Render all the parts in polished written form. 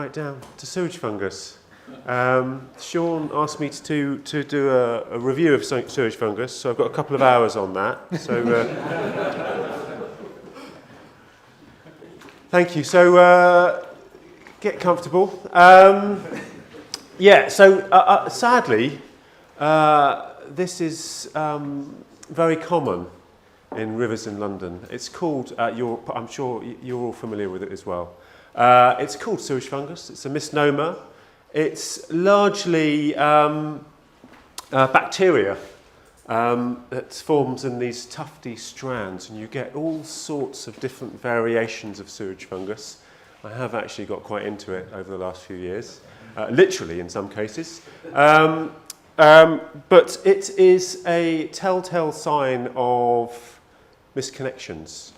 it down to sewage fungus. Sean asked me to do a review of sewage fungus, so I've got a couple of hours on that. So, thank you. So, get comfortable. Sadly, this is very common in rivers in London. It's called, I'm sure you're all familiar with it as well. It's called sewage fungus. It's a misnomer. It's largely bacteria that forms in these tufty strands, and you get all sorts of different variations of sewage fungus. I have actually got quite into it over the last few years, literally in some cases. But it is a telltale sign of misconnections.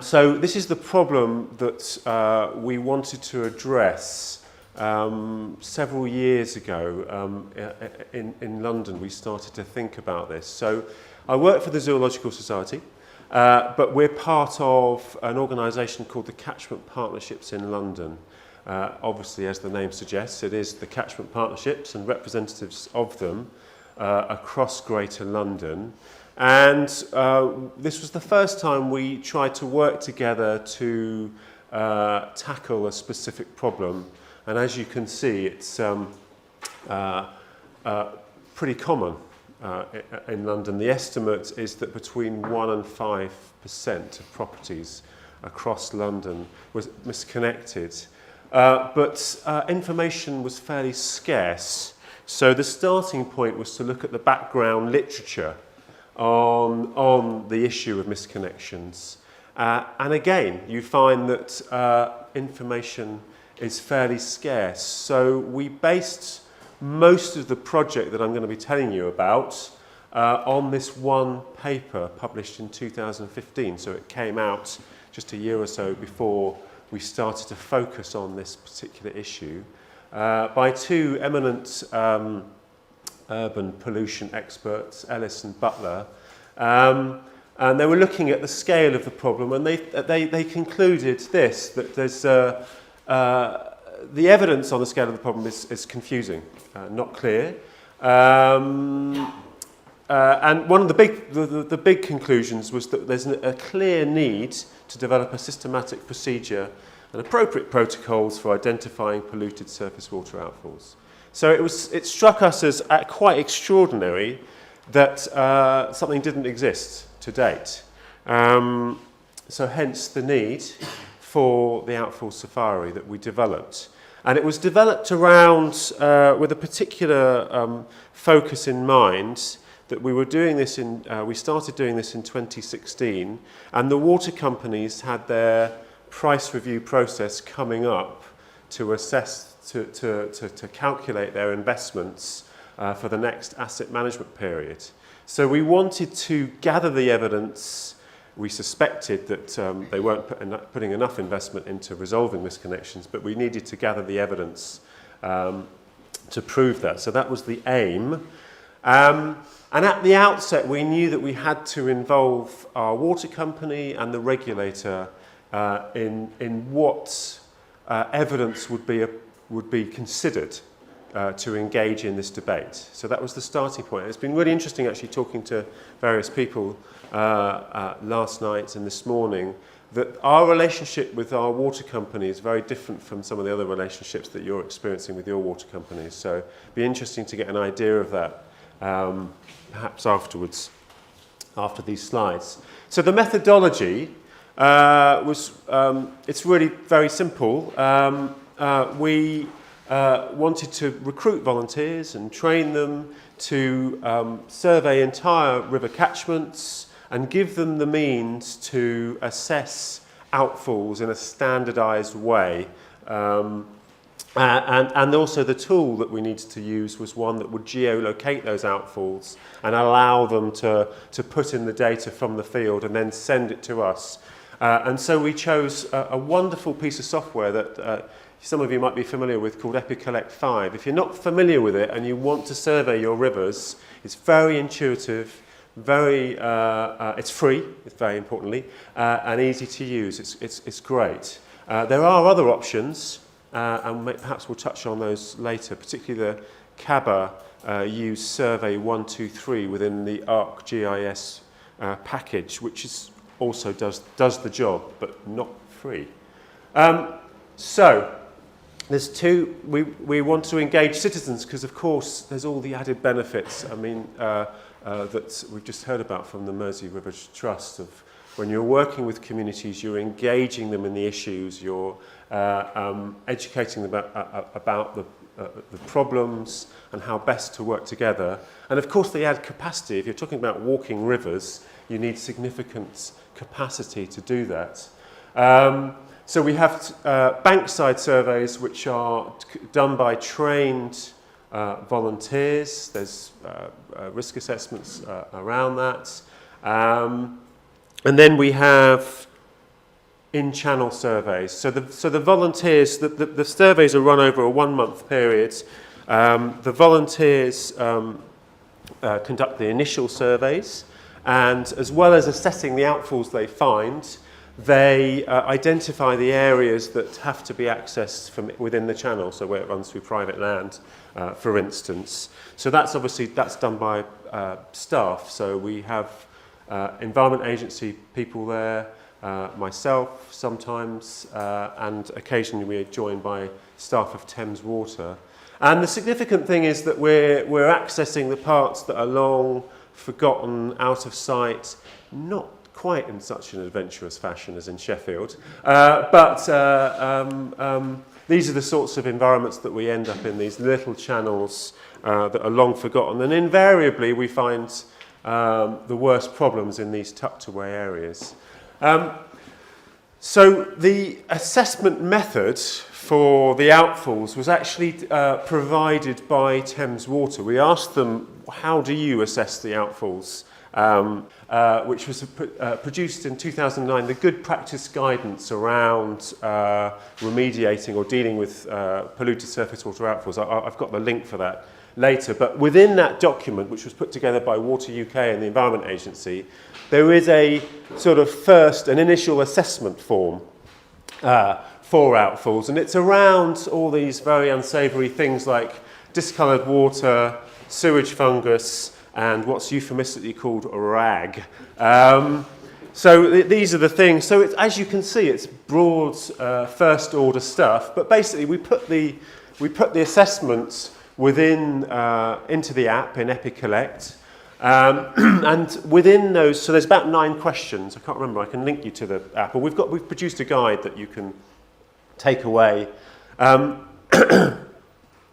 So this is the problem that we wanted to address several years ago. In London, we started to think about this. So I work for the Zoological Society, but we're part of an organisation called the Catchment Partnerships in London. Obviously, as the name suggests, it is the catchment partnerships and representatives of them across Greater London. And this was the first time we tried to work together to tackle a specific problem. And as you can see, it's pretty common in London. The estimate is that between 1% and 5% of properties across London was misconnected. But information was fairly scarce. So the starting point was to look at the background literature on the issue of misconnections. And again, you find that information is fairly scarce. So we based most of the project that I'm going to be telling you about on this one paper published in 2015. So it came out just a year or so before we started to focus on this particular issue by two eminent urban pollution experts, Ellis and Butler, and they were looking at the scale of the problem, and they concluded this, that there's the evidence on the scale of the problem is confusing, not clear. And one of the big conclusions was that there's a clear need to develop a systematic procedure and appropriate protocols for identifying polluted surface water outfalls. So it struck us as quite extraordinary that something didn't exist to date. So hence the need for the Outfall Safari that we developed. And it was developed around, with a particular focus in mind, that we were doing this we started doing this in 2016, and the water companies had their price review process coming up to assess, to calculate their investments for the next asset management period. So we wanted to gather the evidence. We suspected that they weren't putting enough investment into resolving misconnections, but we needed to gather the evidence to prove that. So that was the aim. And at the outset, we knew that we had to involve our water company and the regulator in what evidence would be considered to engage in this debate. So that was the starting point. It's been really interesting actually talking to various people last night and this morning, that our relationship with our water company is very different from some of the other relationships that you're experiencing with your water companies. So it'd be interesting to get an idea of that perhaps afterwards, after these slides. So the methodology it's really very simple. We wanted to recruit volunteers and train them to survey entire river catchments and give them the means to assess outfalls in a standardised way. And also the tool that we needed to use was one that would geolocate those outfalls and allow them to put in the data from the field and then send it to us. And so we chose a wonderful piece of software that some of you might be familiar with called Pecorelli 5. If you're not familiar with it and you want to survey your rivers, it's very intuitive, it's free, very importantly, and easy to use. It's great. There are other options, and perhaps we'll touch on those later, particularly the CABA use Survey 123 within the ArcGIS package, which also does the job, but not free. So there's two. We want to engage citizens because, of course, there's all the added benefits. I mean, that we've just heard about from the Mersey River Trust of when you're working with communities, you're engaging them in the issues, you're educating them about the problems and how best to work together. And of course they add capacity. If you're talking about walking rivers, you need significant capacity to do that. So we have bankside surveys which are done by trained volunteers. There's risk assessments around that. And then we have in-channel surveys. So the volunteers, the surveys are run over a 1-month period. The volunteers conduct the initial surveys, and as well as assessing the outfalls they find, they identify the areas that have to be accessed from within the channel, so where it runs through private land, for instance. So that's done by staff. So we have Environment Agency people there, myself sometimes, and occasionally we're joined by staff of Thames Water. And the significant thing is that we're accessing the parts that are long, forgotten, out of sight, not quite in such an adventurous fashion as in Sheffield, but these are the sorts of environments that we end up in, these little channels that are long forgotten, and invariably we find the worst problems in these tucked away areas. So the assessment method for the outfalls was actually provided by Thames Water. We asked them, how do you assess the outfalls? Which was produced in 2009, the good practice guidance around remediating or dealing with polluted surface water outfalls. I've got the link for that later, but within that document, which was put together by Water UK and the Environment Agency, there is a sort of an initial assessment form for outfalls, and it's around all these very unsavoury things like discoloured water, sewage fungus, and what's euphemistically called rag. So these are the things. So as you can see, it's broad first order stuff, but basically we put the assessments within into the app in EpiCollect, and within those, so there's about 9 questions. I can't remember. I can link you to the app, or we've produced a guide that you can take away.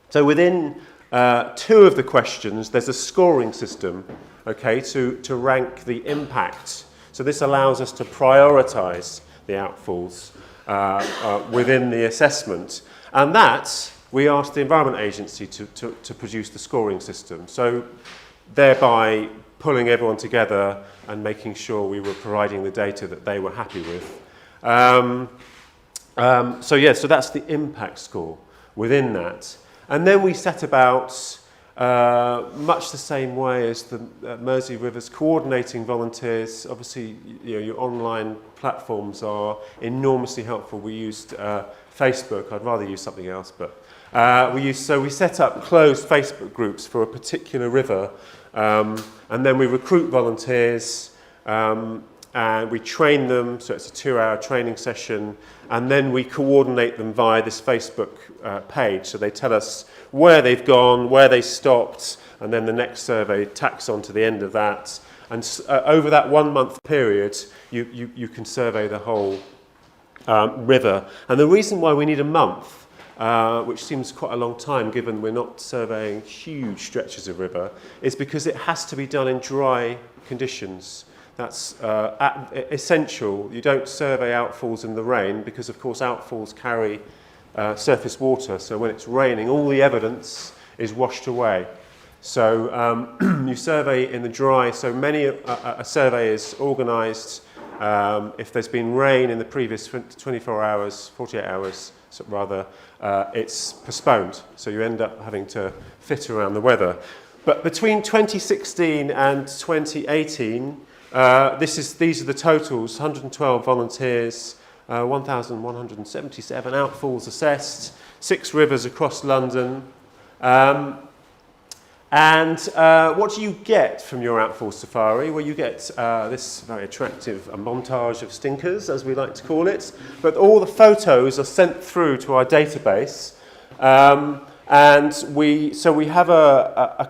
So within 2 of the questions, there's a scoring system, okay, to rank the impact. So this allows us to prioritise the outfalls within the assessment, and that we asked the Environment Agency to produce the scoring system. So thereby pulling everyone together and making sure we were providing the data that they were happy with. So that's the impact score within that. And then we set about, much the same way as the Mersey River's coordinating volunteers. Obviously, your online platforms are enormously helpful. We used Facebook. I'd rather use something else, but we set up closed Facebook groups for a particular river, and then we recruit volunteers, and we train them, so it's a 2-hour training session, and then we coordinate them via this Facebook page. So they tell us where they've gone, where they stopped, and then the next survey tacks on to the end of that. And over that 1-month period, you can survey the whole river. And the reason why we need a month, which seems quite a long time given we're not surveying huge stretches of river, is because it has to be done in dry conditions. That's essential. You don't survey outfalls in the rain because, of course, outfalls carry surface water. So when it's raining, all the evidence is washed away. So you survey in the dry. So a survey is organised if there's been rain in the previous 24 hours, 48 hours, rather, it's postponed. So you end up having to fit around the weather. But between 2016 and 2018, these are the totals: 112 volunteers, 1,177 outfalls assessed, 6 rivers across London. What do you get from your outfall safari? Well, you get this very attractive montage of stinkers, as we like to call it, but all the photos are sent through to our database, and we have a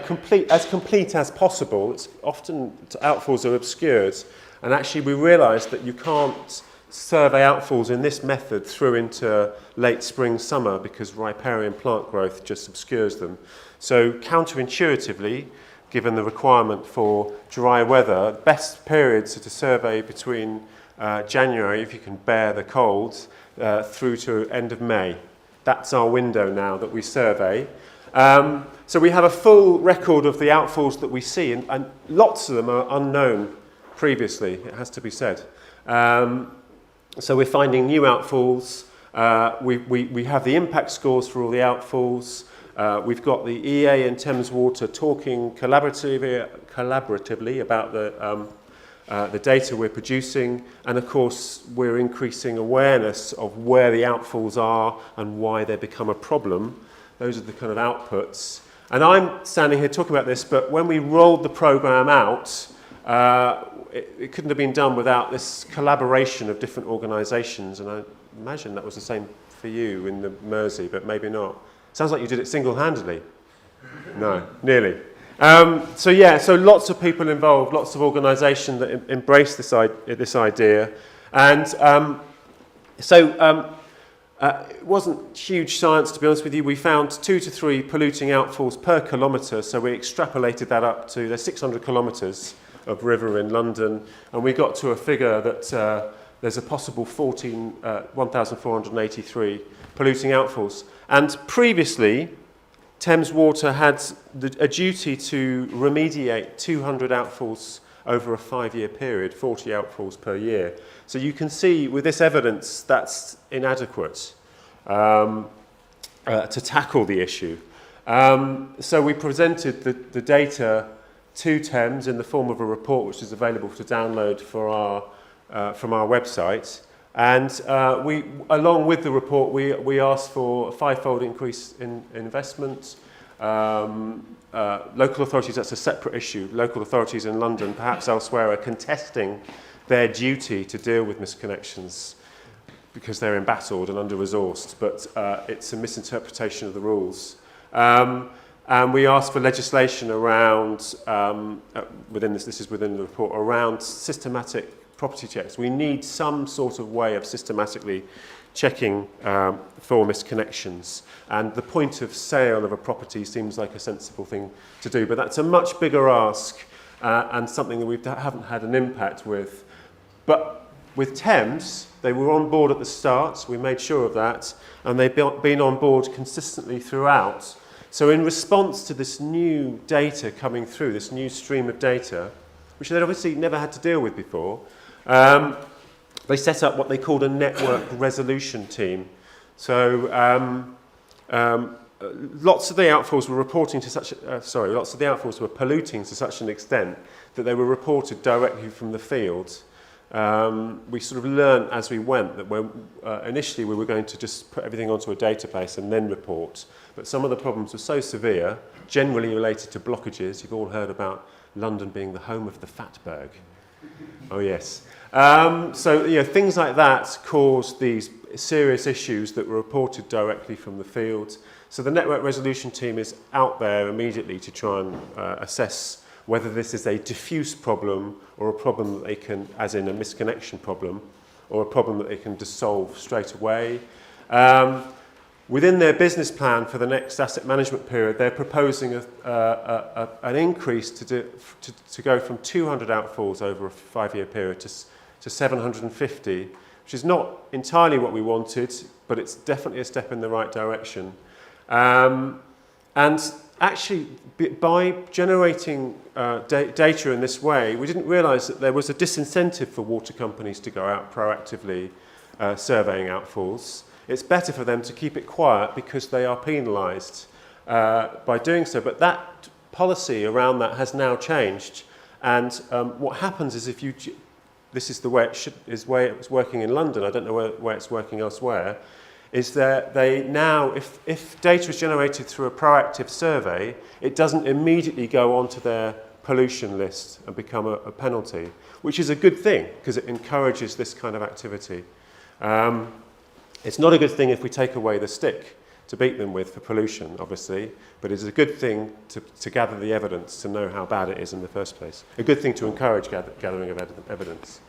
complete as possible. It's often outfalls are obscured, and actually we realised that you can't survey outfalls in this method through into late spring, summer, because riparian plant growth just obscures them. So counterintuitively, given the requirement for dry weather, best periods are to survey between January, if you can bear the cold, through to end of May. That's our window now that we survey. So we have a full record of the outfalls that we see, and lots of them are unknown previously, it has to be said. So we're finding new outfalls. We have the impact scores for all the outfalls. We've got the EA and Thames Water talking collaboratively about the data we're producing, and of course we're increasing awareness of where the outfalls are and why they become a problem. Those are the kind of outputs. And I'm standing here talking about this, but when we rolled the programme out, it couldn't have been done without this collaboration of different organisations, and I imagine that was the same for you in the Mersey, but maybe not. Sounds like you did it single-handedly. No, nearly. So lots of people involved, lots of organisation that embrace this idea, and it wasn't huge science, to be honest with you. We found 2 to 3 polluting outfalls per kilometre, so we extrapolated that up to there's 600 kilometres of river in London, and we got to a figure that there's a possible 1,483 polluting outfalls. And previously, Thames Water had a duty to remediate 200 outfalls over a 5-year period, 40 outfalls per year. So you can see with this evidence that's inadequate to tackle the issue. So we presented the data to Thames in the form of a report which is available to download from our website. And we, along with the report, we asked for a 5-fold increase in investment. Local authorities, that's a separate issue. Local authorities in London, perhaps elsewhere, are contesting their duty to deal with misconnections because they're embattled and under-resourced, but it's a misinterpretation of the rules. And we asked for legislation around, this is within the report, around systematic property checks. We need some sort of way of systematically checking for misconnections. And the point of sale of a property seems like a sensible thing to do, but that's a much bigger ask and something that we haven't had an impact with. But with Thames, they were on board at the start, we made sure of that, and they've been on board consistently throughout. So in response to this new data coming through, this new stream of data, which they'd obviously never had to deal with before, they set up what they called a network resolution team. So lots of the outfalls were polluting to such an extent that they were reported directly from the field. We sort of learned as we went that initially we were going to just put everything onto a database and then report. But some of the problems were so severe, generally related to blockages. You've all heard about London being the home of the fatberg. Oh yes. So things like that caused these serious issues that were reported directly from the field. So the network resolution team is out there immediately to try and assess whether this is a diffuse problem or a problem that they can, as in a misconnection problem, or a problem that they can dissolve straight away. Within their business plan for the next asset management period, they're proposing an increase to go from 200 outfalls over a 5-year period to 750, which is not entirely what we wanted, but it's definitely a step in the right direction. And actually, by generating data in this way, we didn't realise that there was a disincentive for water companies to go out proactively surveying outfalls. It's better for them to keep it quiet because they are penalised by doing so. But that policy around that has now changed. And what happens is if you this is the way way it's working in London, I don't know where it's working elsewhere, is that they now, if data is generated through a proactive survey, it doesn't immediately go onto their pollution list and become a penalty, which is a good thing because it encourages this kind of activity. It's not a good thing if we take away the stick to beat them with for pollution, obviously, but it's a good thing to gather the evidence to know how bad it is in the first place. A good thing to encourage gathering of evidence.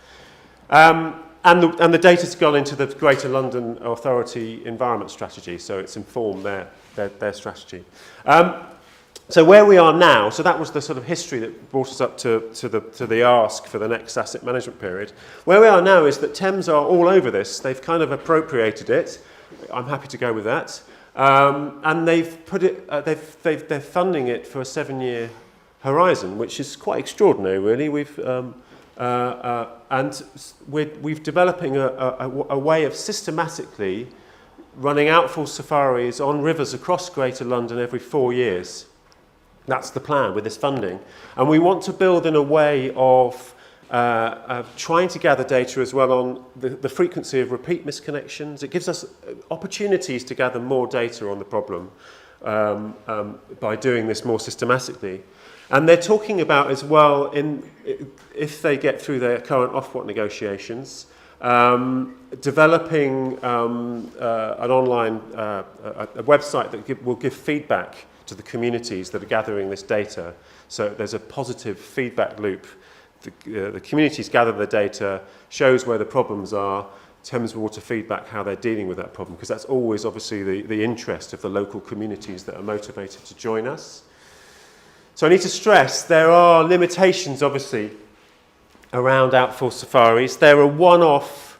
And the data's gone into the Greater London Authority Environment Strategy, so it's informed their strategy. So where we are now, so that was the sort of history that brought us up to the ask for the next asset management period. Where we are now is that Thames are all over this. They've kind of appropriated it. I'm happy to go with that. And they've put it. They're funding it for a 7-year horizon, which is quite extraordinary, really. We've developing a way of systematically running outfall safaris on rivers across Greater London every 4 years. That's the plan with this funding. And we want to build in a way of trying to gather data as well on the frequency of repeat misconnections. It gives us opportunities to gather more data on the problem by doing this more systematically. And they're talking about as well, if they get through their current Ofwat negotiations, developing an online a website that will give feedback to the communities that are gathering this data. So there's a positive feedback loop. The communities gather the data, shows where the problems are, Thames Water feedback how they're dealing with that problem, because that's always obviously the interest of the local communities that are motivated to join us. So I need to stress there are limitations obviously around outfall safaris. They're a one-off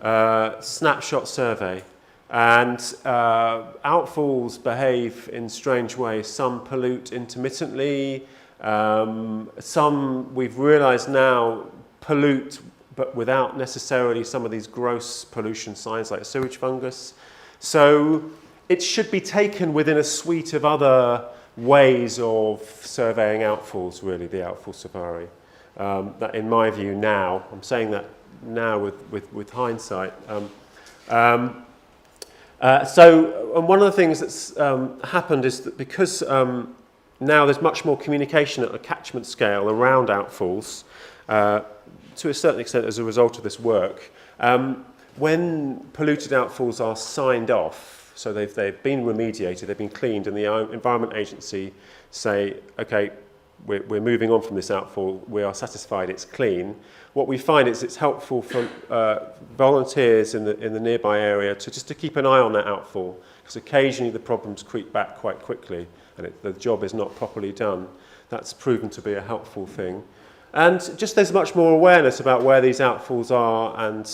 snapshot survey. And outfalls behave in strange ways. Some pollute intermittently. Some, we've realised now, pollute but without necessarily some of these gross pollution signs like sewage fungus. So it should be taken within a suite of other ways of surveying outfalls, really, the outfall safari. That, in my view, now, I'm saying that now with hindsight. So one of the things that's happened is that because now there's much more communication at a catchment scale around outfalls, to a certain extent as a result of this work, when polluted outfalls are signed off, so they've been remediated, they've been cleaned, and the Environment Agency say, okay, we're moving on from this outfall, we are satisfied it's clean. What we find is it's helpful for volunteers in the nearby area to keep an eye on that outfall, because occasionally the problems creep back quite quickly and the job is not properly done. That's proven to be a helpful thing. And just there's much more awareness about where these outfalls are and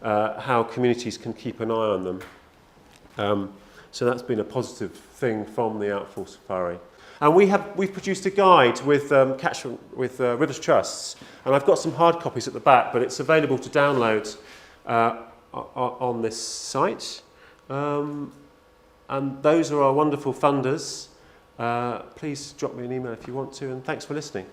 how communities can keep an eye on them. So that's been a positive thing from the Outfall Safari. And we've produced a guide with Rivers Trusts, and I've got some hard copies at the back, but it's available to download on this site. And those are our wonderful funders. Please drop me an email if you want to, and thanks for listening.